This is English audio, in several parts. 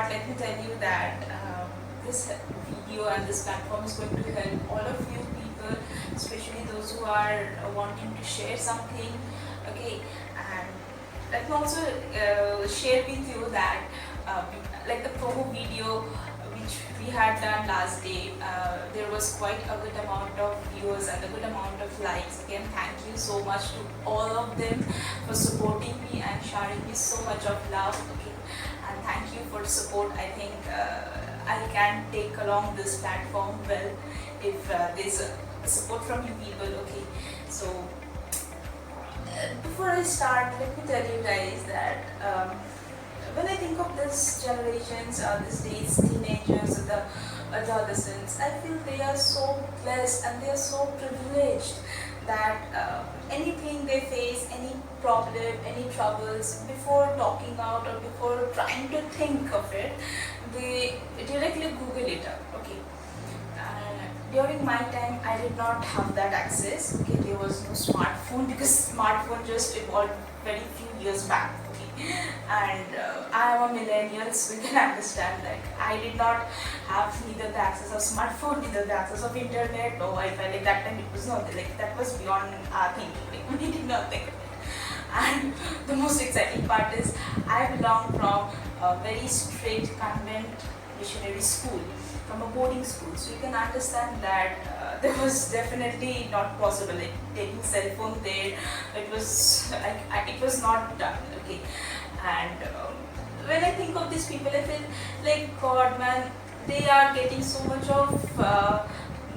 start, let me tell you that this video and this platform is going to help all of you people, especially those who are wanting to share something. Okay, and let me also share with you that like the promo video which we had done last day, there was quite a good amount of viewers and a good amount of likes. Again, thank you so much to all of them for supporting me and sharing me so much of love. Okay, and thank you for support. I think I can take along this platform well if there's a support from you people. Okay, so before I start, let me tell you guys that when I think of this generations, these days, teenagers, the adolescents, I feel they are so blessed and they are so privileged that anything they face, any problem, any troubles, before talking out or before trying to think of it, they directly Google it up. Okay. During my time, I did not have that access. Okay, there was no smartphone because smartphone just evolved very few years back. Okay, and I am a millennial, so you can understand that I did not have neither the access of smartphone, neither the access of internet, no Wi-Fi. Like that time, it was not like that was beyond our thinking. Like we did not think of it. And the most exciting part is I belong from a very strict convent missionary school, from a boarding school, so you can understand that there was definitely not possible like taking cell phone there. It was like it was not done. Okay, and when I think of these people, I feel like God, man, they are getting so much of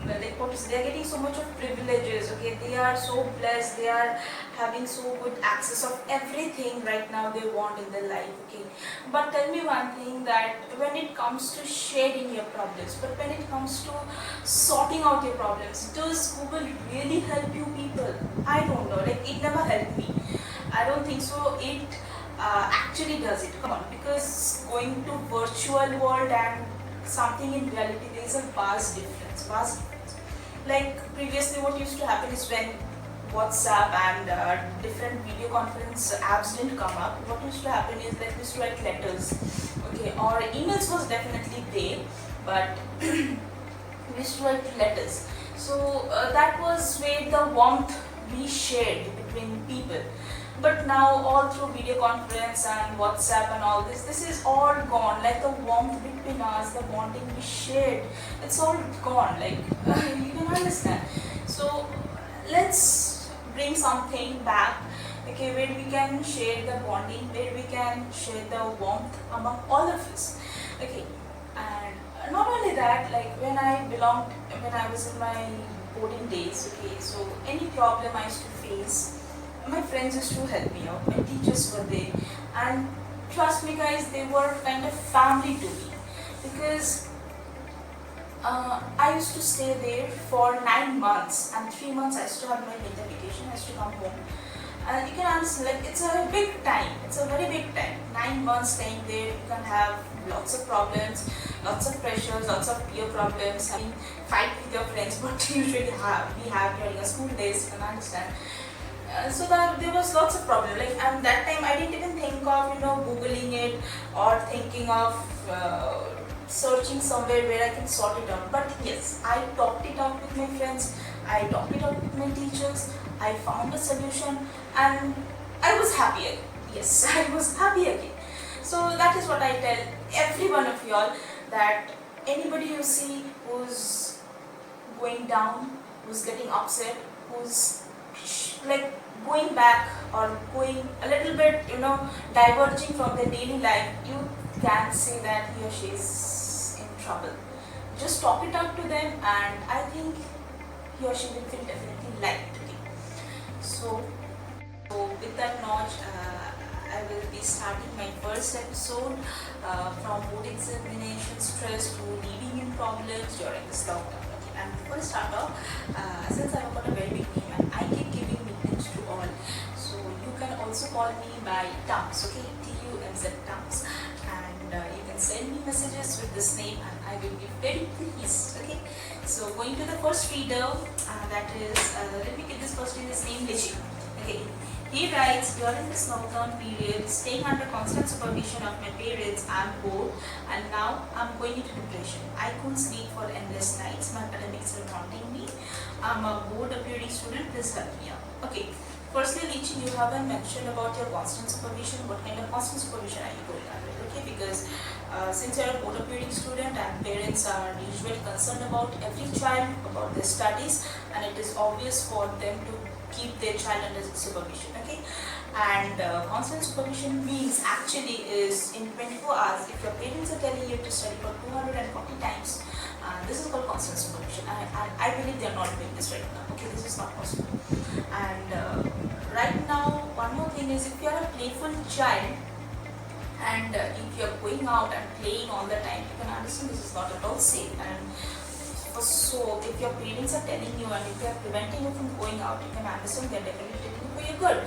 like what is, they are getting so much of privileges. Okay, they are so blessed. They are having so good access of everything right now they want in their life. Okay, but tell me one thing, that when it comes to sharing your problems, but when it comes to sorting out your problems, does Google really help you people? I don't know, like it never helped me. I don't think so it actually does it. Come on, because going to virtual world and something in reality, there is a vast difference, vast difference. Like previously what used to happen is when WhatsApp and different video conference apps didn't come up, what used to happen is that we used to write letters. Okay, or emails was definitely there, but we used to write letters. So that was where the warmth we shared between people. But now all through video conference and WhatsApp and all this is all gone. Like the warmth between us, the bonding we shared, it's all gone. Like you can understand. So let's bring something back. Okay, where we can share the bonding, where we can share the warmth among all of us. Okay, and not only that, like when I was in my boarding days. Okay, so any problem I used to face, my friends used to help me out, my teachers were there, and trust me guys, they were kind of family to me, because I used to stay there for 9 months, and 3 months I used to have my winter vacation, I used to come home. And you can understand, like it's a big time, it's a very big time. 9 months staying there, you can have lots of problems, lots of pressures, lots of peer problems, I mean, fight with your friends, what usually we have during a school days, you can understand. So that there was lots of problem, like, and that time I didn't even think of googling it or thinking of searching somewhere where I can sort it out. But yes, I talked it out with my friends, I talked it out with my teachers, I found a solution, and I was happy again. Yes, I was happy again. So that is what I tell every one of y'all, that anybody you see who's going down, who's getting upset, who's like going back or going a little bit, diverging from their daily life, you can say that he or she is in trouble. Just talk it out to them, and I think he or she will feel definitely liked. Okay. So with that note, I will be starting my first episode from board examination stress to leading in problems during this lockdown. Okay. And before I start off, since I've got a very big name and I keep giving nicknames to all, so you can also call me by Tums, okay, TUMZ Tums, and you can send me messages with this name and I will be very pleased. Okay. So going to the first reader, that is, let me get this first reader's name, Lichi. Okay. He writes, during this lockdown period, staying under constant supervision of my parents, I'm bored and now I'm going into depression. I couldn't sleep for endless nights, my academics are haunting me. I'm a bored appearing student, please help me out. Okay, firstly Lichi, you haven't mentioned about your constant supervision. What kind of constant supervision are you going under? Okay, because since you're a board appearing student and parents are usually concerned about every child, about their studies, and it is obvious for them to keep their child under supervision. Okay, and constant supervision means actually is in 24 hours, if your parents are telling you to study for 240 times, this is called constant supervision. I believe they are not doing this right now. Okay, this is not possible. And right now, one more thing is, if you are a playful child and if you are going out and playing all the time, you can understand this is not at all safe. And so if your parents are telling you and if they are preventing you from going out, you can understand they are definitely telling you for your good.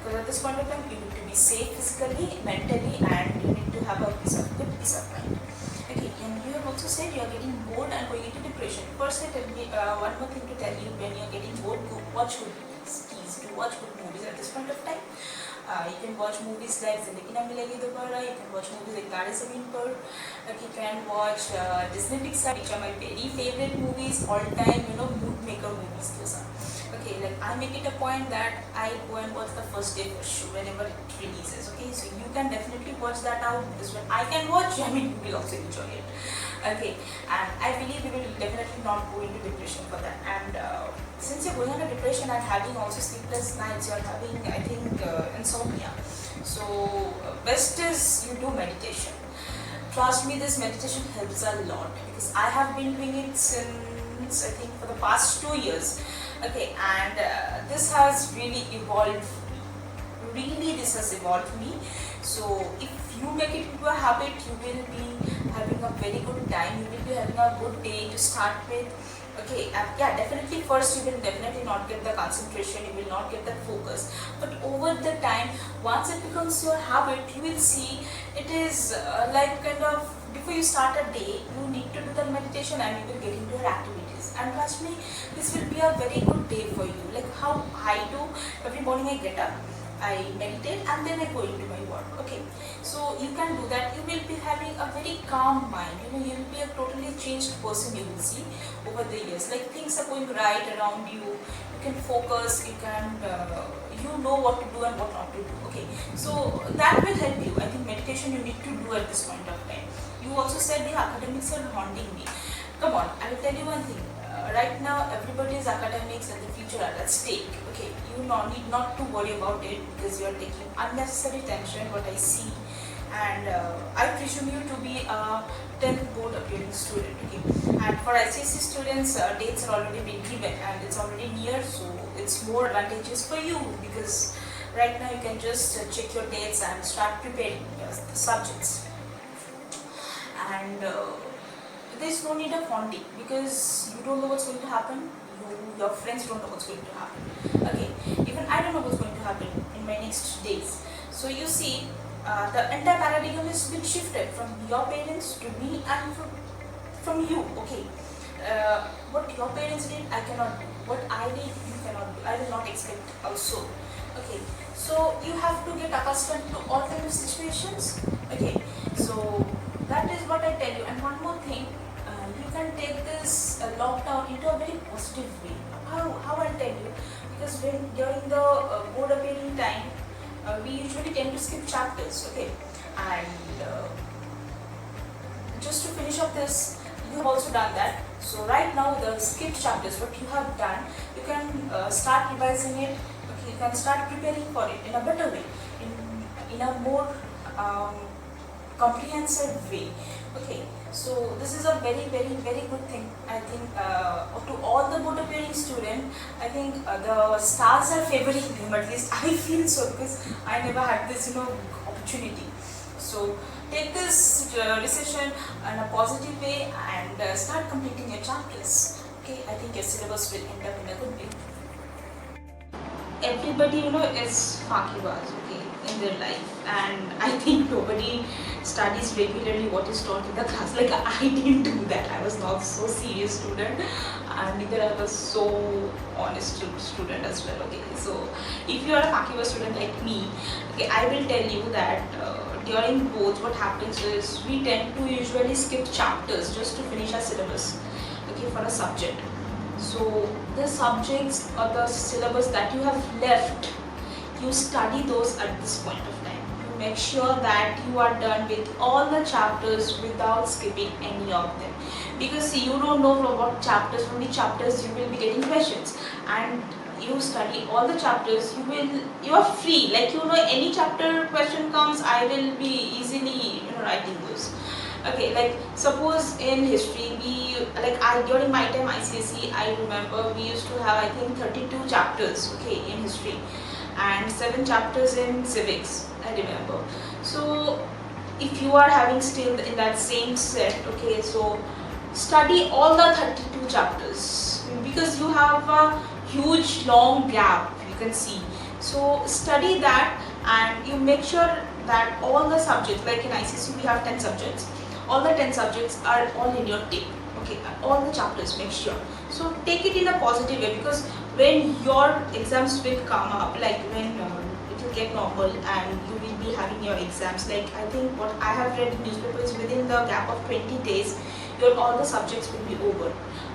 Because at this point of time, you need to be safe physically, mentally, and you need to have a good peace of mind. Okay, and you have also said you are getting bored and going into depression. First, tell me one more thing to tell you: when you are getting bored, go watch good movies. Please do watch good movies at this point of time. You can watch movies like Zindagi Na Milegi Dobara, you can watch movies like Tare Zameen Par, you can watch Disney Pixar, which are my very favorite movies, all time, mood maker movies. Those are. Okay, like I make it a point that I go and watch the first day first show whenever it releases. Okay, so you can definitely watch that out, because when I can watch, I mean, you will also enjoy it. Okay, and I believe you will definitely not go into depression for that. And since you're going into depression and having also sleepless nights, you're having, I think, insomnia. So best is you do meditation. Trust me, this meditation helps a lot, because I have been doing it since, I think, for the past 2 years. Okay, and this has really evolved. Really, this has evolved me. So if you make it into a habit, you will be having a very good time. You will be having a good day to start with. Okay, yeah, definitely first you will definitely not get the concentration, you will not get the focus. But over the time, once it becomes your habit, you will see it is like kind of, before you start a day, you need to do the meditation and you will get into your activities. And trust me, this will be a very good day for you. Like how I do, every morning I get up, I meditate and then I go into my work. Okay, so you can do that. You will be having a very calm mind. You will be a totally changed person, you will see over the years. Like things are going right around you. You can focus. You can you know what to do and what not to do. Okay, so that will help you. I think meditation you need to do at this point of time. You also said the academics are haunting me. Come on, I will tell you one thing. Right now, everybody's academics and the future are at stake. Okay, you need not to worry about it, because you are taking unnecessary tension, what I see. And I presume you to be a 10th board appearing student. Okay, and for ICSE students, dates are already been given and it's already near, so it's more advantageous for you, because right now you can just check your dates and start preparing the subjects. And there's no need of haunting, because you don't know what's going to happen. Your friends don't know what's going to happen. Okay, even I don't know what's going to happen in my next days. So you see, the entire paradigm has been shifted from your parents to me and from you. Okay, what your parents did, I cannot do. What I did, you cannot do. I will not expect also. Okay, so you have to get accustomed to all kind of situations. Okay, so that is what I tell you. And one more thing, you can take this lockdown into a very positive way. How I'll tell you, because when during the board appearing time, we usually tend to skip chapters. Okay, and just to finish up this, you have also done that. So right now the skipped chapters, what you have done, you can start revising it. Okay, you can start preparing for it in a better way, in a more comprehensive way. Okay, so this is a very good thing. I think to all the board appearing students, I think the stars are favoring them, at least I feel so, because I never had this opportunity. So take this decision in a positive way and start completing your chapters. Okay, I think your syllabus will end up in a good way. Everybody is fakibaz, okay, in their life, and I think nobody studies regularly what is taught in the class. Like I didn't do that. I was not so so serious student, and neither I was so honest student as well. Okay, so if you are a faculty student like me, okay, I will tell you that during both what happens is we tend to usually skip chapters just to finish our syllabus, okay, for a subject. So the subjects or the syllabus that you have left, you study those at this point of time. You make sure that you are done with all the chapters without skipping any of them, because see, you don't know from what chapters, from which chapters you will be getting questions, and you study all the chapters, you are free, like any chapter question comes, I will be easily writing those. Okay, like suppose in history, during my time ICSE, I remember we used to have, I think, 32 chapters, okay, in history, and 7 chapters in civics, I remember. So if you are having still in that same set, okay, so study all the 32 chapters, because you have a huge long gap, you can see. So study that, and you make sure that all the subjects, like in ICSE we have 10 subjects, all the 10 subjects are all in your tape, okay, all the chapters, make sure. So take it in a positive way, because when your exams will come up, like when it will get normal and you will be having your exams, like I think what I have read in newspapers, within the gap of 20 days all the subjects will be over.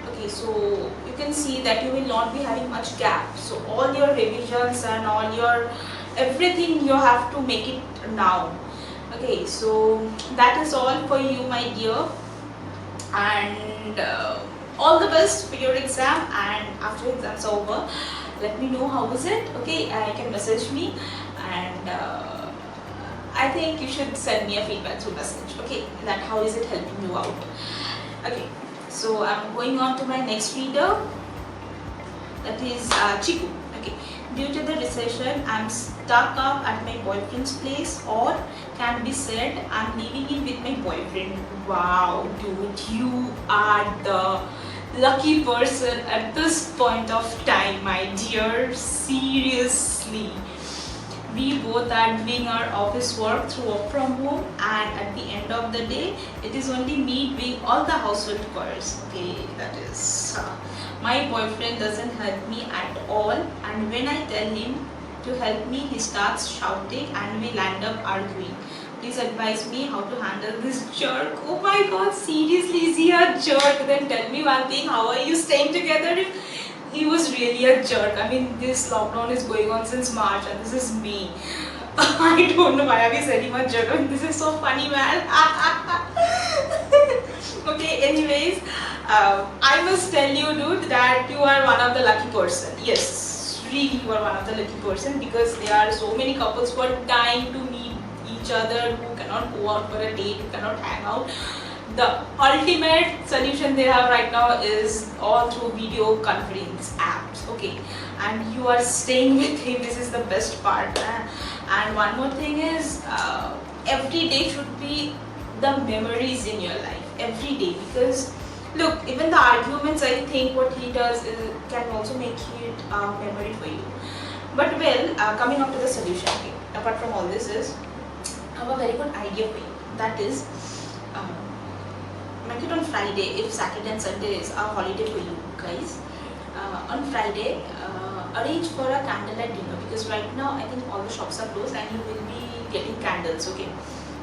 Okay, so you can see that you will not be having much gap, so all your revisions and all your everything you have to make it now. Okay, so that is all for you, my dear, and all the best for your exam, and after exams are over, let me know how was it. Okay, you can message me, and I think you should send me a feedback through message, okay, that how is it helping you out. Okay, so I'm going on to my next reader, that is Chiku. Okay, due to the recession, I'm stuck up at my boyfriend's place, or can be said I'm living in with my boyfriend. Wow, dude, you are the lucky person at this point of time, my dear. Seriously. We both are doing our office work through work from home, and at the end of the day, it is only me doing all the household chores. Okay, that is. My boyfriend doesn't help me at all, and when I tell him to help me, he starts shouting and we land up arguing. Please advise me how to handle this jerk. Oh my god, seriously, is he a jerk? Then tell me one thing, how are you staying together if he was really a jerk? I mean, this lockdown is going on since March and this is me. I don't know why I said him a jerk. I mean, this is so funny, man. Okay, anyways, I must tell you, dude, that you are one of the lucky person. Yes, really, you are one of the lucky person, because there are so many couples who are dying to meet each other, who cannot go out for a date, who cannot hang out. The ultimate solution they have right now is all through video conference apps. Okay, and you are staying with him. This is the best part. And one more thing is, every day should be the memories in your life. Every day, because look, even the arguments, I think what he does can also make it a memory for you. But well, coming up to the solution, okay, apart from all this is, I have a very good idea for you. That is, make it on Friday, if Saturday and Sunday is a holiday for you guys. On Friday, arrange for a candlelight dinner, because right now I think all the shops are closed and you will be getting candles. Okay,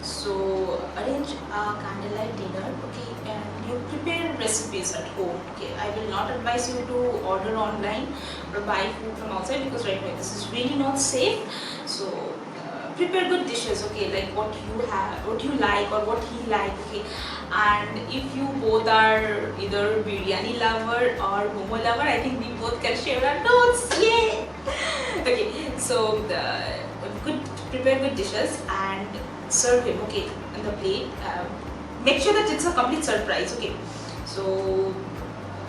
so arrange a candlelight dinner, okay, and you prepare recipes at home. Okay, I will not advise you to order online or buy food from outside, because right now this is really not safe. So prepare good dishes, okay, like what you have, what you like or what he like, okay. And if you both are either biryani lover or momo lover, I think we both can share our notes. Yay! Okay, so prepare good dishes and serve him, okay, on the plate. Make sure that it's a complete surprise, okay. So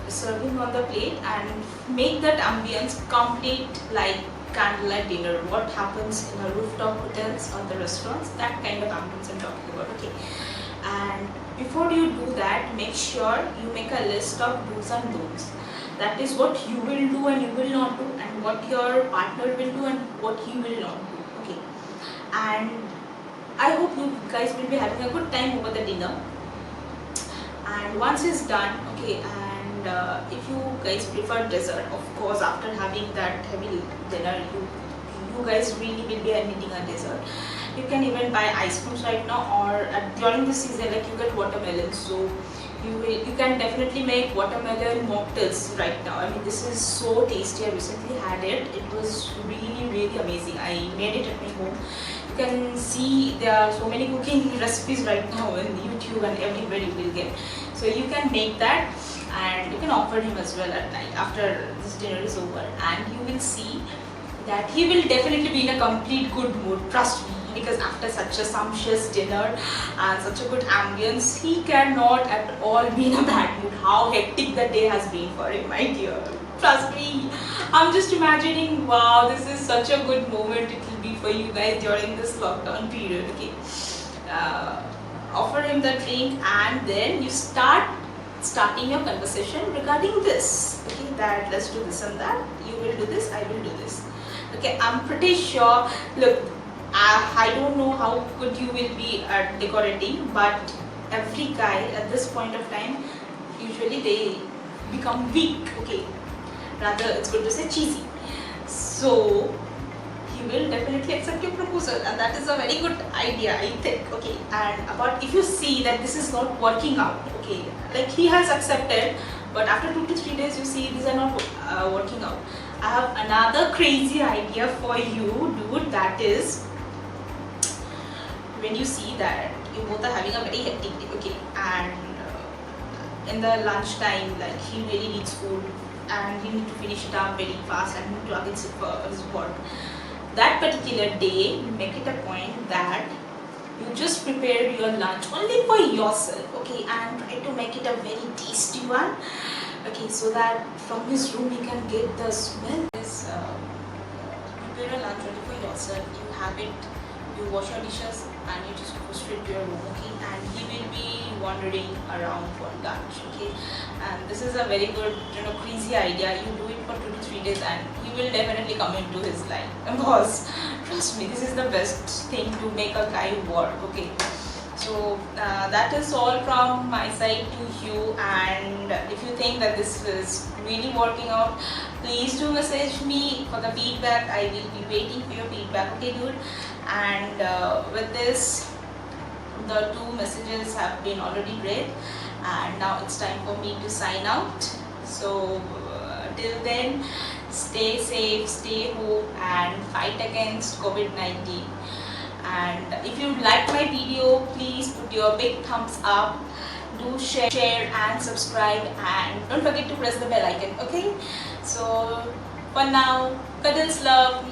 serve him on the plate and make that ambience complete, like candlelight dinner. What happens in a rooftop hotels or the restaurants, that kind of ambience I'm talking about, okay. And before you do that, make sure you make a list of do's and don'ts. That is what you will do and you will not do, and what your partner will do and what he will not do, okay. And I hope you guys will be having a good time over the dinner. And once it's done, okay, and if you guys prefer dessert, of course, after having that heavy dinner, you guys really will be needing a dessert. You can even buy ice creams right now, or during the season, like you get watermelon. So you can definitely make watermelon mocktails right now. I mean, this is so tasty. I recently had it. It was really amazing. I made it at my home. You can see there are so many cooking recipes right now in YouTube, and everywhere you will get. So you can make that, and you can offer him as well at night after this dinner is over, and you will see that he will definitely be in a complete good mood. Trust me, because after such a sumptuous dinner and such a good ambience, he cannot at all be in a bad mood. How hectic the day has been for him, my dear. Trust me, I'm just imagining, wow, this is such a good moment it will be for you guys during this lockdown period. Okay, offer him the drink, and then you starting your conversation regarding this. Okay, that let's do this and that. You will do this, I will do this. Okay, I'm pretty sure. Look, I don't know how good you will be at decorating, but every guy at this point of time, usually they become weak. Okay, rather it's good to say cheesy. So he will definitely accept your proposal, and that is a very good idea, I think. Okay, and about if you see that this is not working out, okay, like he has accepted, but after 2 to 3 days you see these are not working out, I have another crazy idea for you, dude. That is, when you see that you both are having a very hectic day, okay, and in the lunch time, like he really needs food and he need to finish it up very fast and to again sit for his work. That particular day, you make it a point that you just prepare your lunch only for yourself, okay, and try to make it a very tasty one, okay, so that from his room you can get the smell. Is prepare a lunch only for yourself. You have it. You wash your dishes and you just go straight to your room, okay, and he will be wandering around for lunch, okay, and this is a very good, crazy idea. You do it for 2 to 3 days and he will definitely come into his life. Of course, trust me, this is the best thing to make a guy work, okay. So that is all from my side to you, and if you think that this is really working out, please do message me for the feedback. I will be waiting for your feedback, okay, dude. And with this, the 2 messages have been already read, and now it's time for me to sign out. So till then, stay safe, stay home, and fight against COVID-19. And if you like my video, please put your big thumbs up, do share and subscribe, and don't forget to press the bell icon, okay. So for now, cuddles, love.